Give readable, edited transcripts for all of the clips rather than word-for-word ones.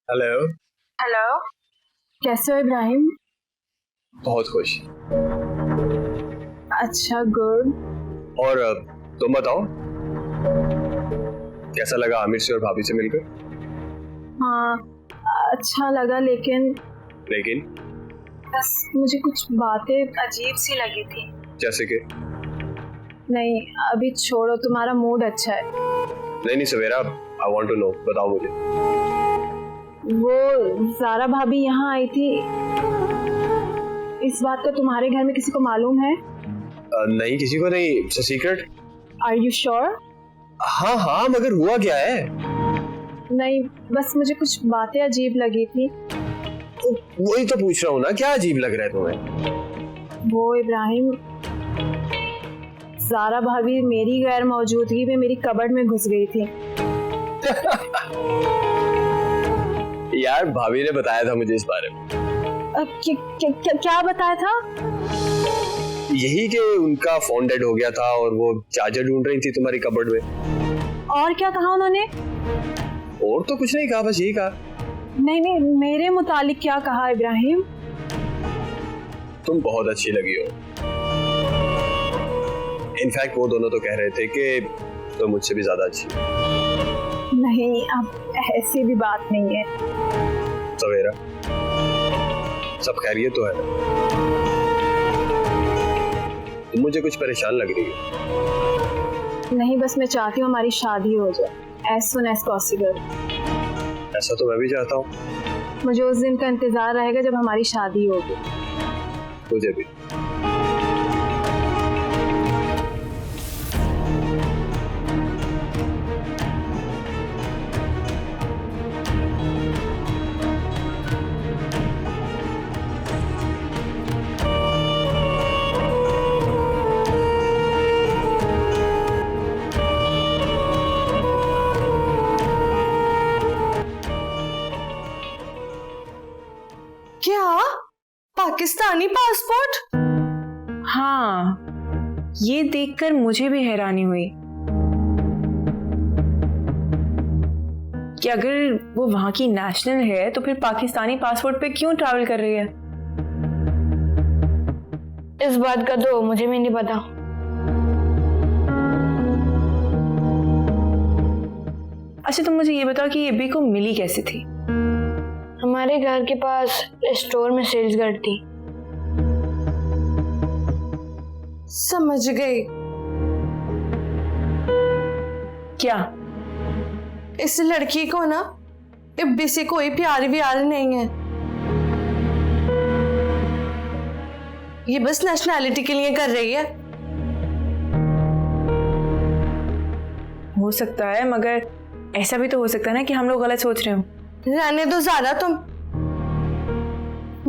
Hello. Hello, कैसे हो इब्राहिम? बहुत खुश। अच्छा, गुड। और तुम बताओ, कैसा लगा आमिर से और भाभी से मिलकर? हाँ, अच्छा लगा, लेकिन बस मुझे कुछ बातें अजीब सी लगी थी। जैसे कि? नहीं, अभी छोड़ो, तुम्हारा मूड अच्छा है। नहीं सवेरा, आई वांट टू नो, बताओ मुझे। वो ज़ारा भाभी यहाँ आई थी, इस बात का तुम्हारे घर में किसी को मालूम है? नहीं, किसी को नहीं। It's a secret. Are you sure? हाँ, मगर हुआ क्या है? नहीं, बस मुझे कुछ बातें अजीब लगी थी। वही तो पूछ रहा हूँ ना, क्या अजीब लग रहा है तुम्हें? वो इब्राहिम, ज़ारा भाभी मेरी गैर मौजूदगी में मेरी कबर्ड में घुस गई थी। यार, भाभी ने बताया था मुझे इस बारे में। क्या बताया था? यही कि उनका फोन डेड हो गया था और वो चार्जर ढूंढ रही थी तुम्हारी कबर्ड में। और क्या कहा उन्होंने? और तो कुछ नहीं कहा, बस यही कहा। नहीं, मेरे मुतालिक क्या कहा इब्राहिम? तुम बहुत अच्छी लगी हो। इनफैक्ट वो दोनों तो कह रहे थे कि तुम मुझसे भी ज्यादा अच्छी हो। नहीं, अब ऐसी भी बात नहीं है। सवेरा, सब खैरियत तो है? तुम मुझे कुछ परेशान लग रही हो। नहीं, बस मैं चाहती हूँ हमारी शादी हो जाए as soon as possible। ऐसा तो मैं भी चाहता हूँ। मुझे उस दिन का इंतजार रहेगा जब हमारी शादी होगी। मुझे भी। क्या? पाकिस्तानी पासपोर्ट? हाँ, ये देखकर मुझे भी हैरानी हुई कि अगर वो वहां की नेशनल है तो फिर पाकिस्तानी पासपोर्ट पे क्यों ट्रैवल कर रही है? इस बात का तो मुझे भी नहीं पता। अच्छा, तुम मुझे ये बताओ कि ये बी को मिली कैसे थी? हमारे घर के पास स्टोर में सेल्स गर्ल थी। समझ गई। क्या? इस लड़की को ना इब्बी से कोई प्यार व्यार नहीं है, ये बस नेशनैलिटी के लिए कर रही है। हो सकता है, मगर ऐसा भी तो हो सकता है ना कि हम लोग गलत सोच रहे हो। रहने दो ज़ारा तुम।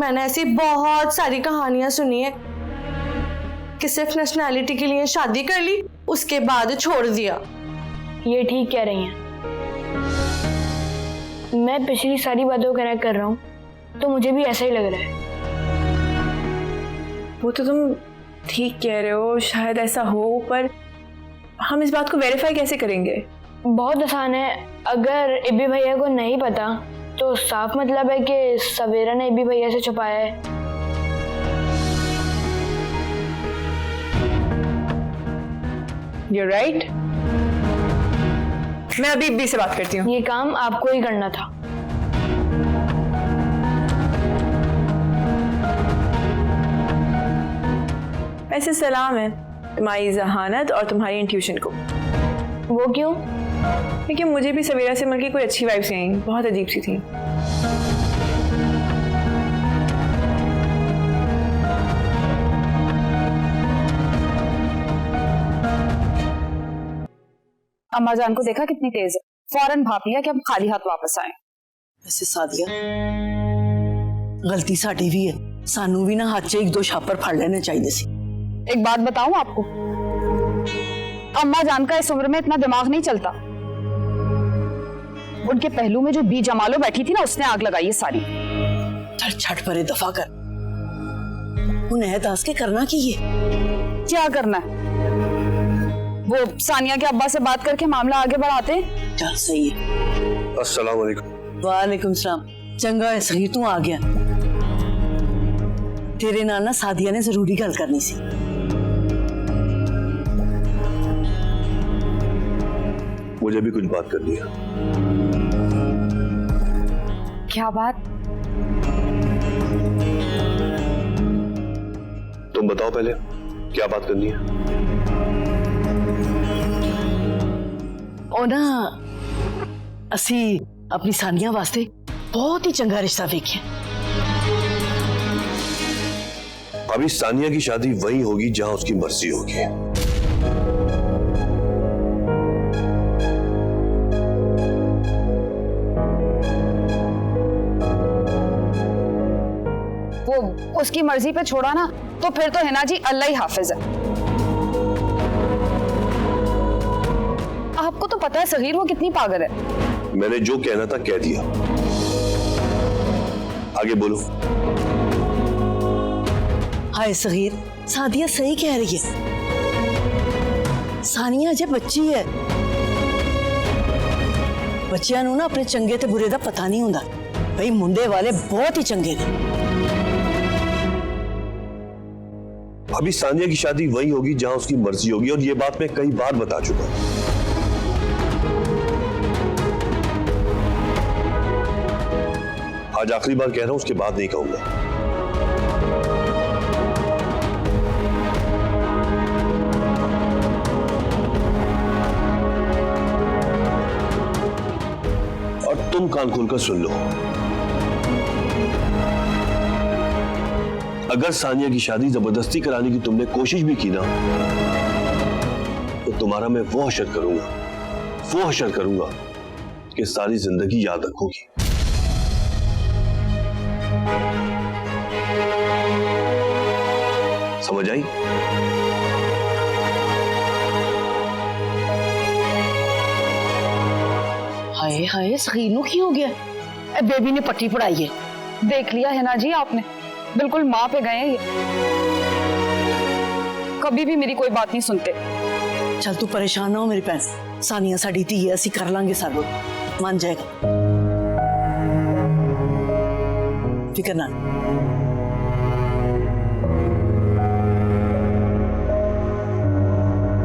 मैंने ऐसी बहुत सारी कहानियां सुनी है कि सिर्फ नेशनैलिटी के लिए शादी कर ली, उसके बाद छोड़ दिया। ये ठीक कह रही हैं। मैं पिछली सारी बातों को कनेक्ट कर रहा हूँ, तो मुझे भी ऐसा ही लग रहा है। वो तो तुम ठीक कह रहे हो, शायद ऐसा हो, पर हम इस बात को वेरीफाई कैसे करेंगे? बहुत आसान है। अगर इब्बी भैया को नहीं पता तो साफ मतलब है कि सवेरा ने इब्बी भैया से छुपाया है। You're right. मैं अभी इब्बी से बात करती हूँ। ये काम आपको ही करना था। वैसे सलाम है तुम्हारी जहानत और तुम्हारी इंट्यूशन को। वो क्यों? क्योंकि मुझे भी सवेरा से मिलकर कोई अच्छी वाइब्स नहीं आई, बहुत अजीब सी थी। अम्मा जान को देखा कितनी तेज है, फौरन भाप लिया कि हम खाली हाथ वापस आए। वैसे सादिया, गलती साडी भी है, सानू भी ना हाथ से एक दो छापर फाड़ लेने चाहिए सी। एक बात बताऊं आपको, अम्मा जान का इस उम्र में इतना दिमाग नहीं चलता। उनके पहलू में जो बी जमालो बैठी थी ना, उसने आग लगाई है सारी। चल छट परे, दफा कर। उन्हें दास के करना की ये क्या करना है? वो सानिया के अब्बा से बात करके मामला आगे बढ़ाते। चल सही है। अस्सलाम वालेकुम। वालेकुम सलाम। चंगा है सही तू आ गया। तेरे नाल ना सादिया ने जरूरी गल करनी सी। मुझे भी कुछ बात करनी है। क्या बात? तुम बताओ पहले, क्या बात करनी है? ओ ना असी अपनी सानिया वास्ते बहुत ही चंगा रिश्ता देखिए। अभी सानिया की शादी वही होगी जहां उसकी मर्जी होगी। वो उसकी मर्जी पे छोड़ा ना तो फिर तो हिना जी अल्लाह ही हाफिज है। आपको तो पता है सगीर वो कितनी पागल है। मैंने जो कहना था कह दिया, आगे बोलो। हाय सगीर, सादिया सही कह रही है। सानिया अजे बच्ची है। बच्चियां नूं ना अपने चंगे ते बुरे दा पता नहीं हुंदा। भाई मुंडे वाले बहुत ही चंगे ने। अभी सानिया की शादी वही होगी जहां उसकी मर्जी होगी, और ये बात मैं कई बार बता चुका हूं। आज आखिरी बार कह रहा हूं, उसके बाद नहीं कहूंगा। और तुम कान खोलकर सुन लो, अगर सानिया की शादी जबरदस्ती कराने की तुमने कोशिश भी की ना, तो तुम्हारा मैं वो हशर करूंगा कि सारी जिंदगी याद रखोगी। समझ आई? हाय हाय सगीर नूं की हो गया? ए बेबी ने पट्टी पढ़ाई है। देख लिया हिना जी आपने, बिल्कुल माँ पे गए हैं ये। कभी भी मेरी कोई बात नहीं सुनते। चल तू परेशान ना हो मेरी भैन, सानिया साडी धी है, असी कर लांगे सब, मान जाएगा, फिक्र ना।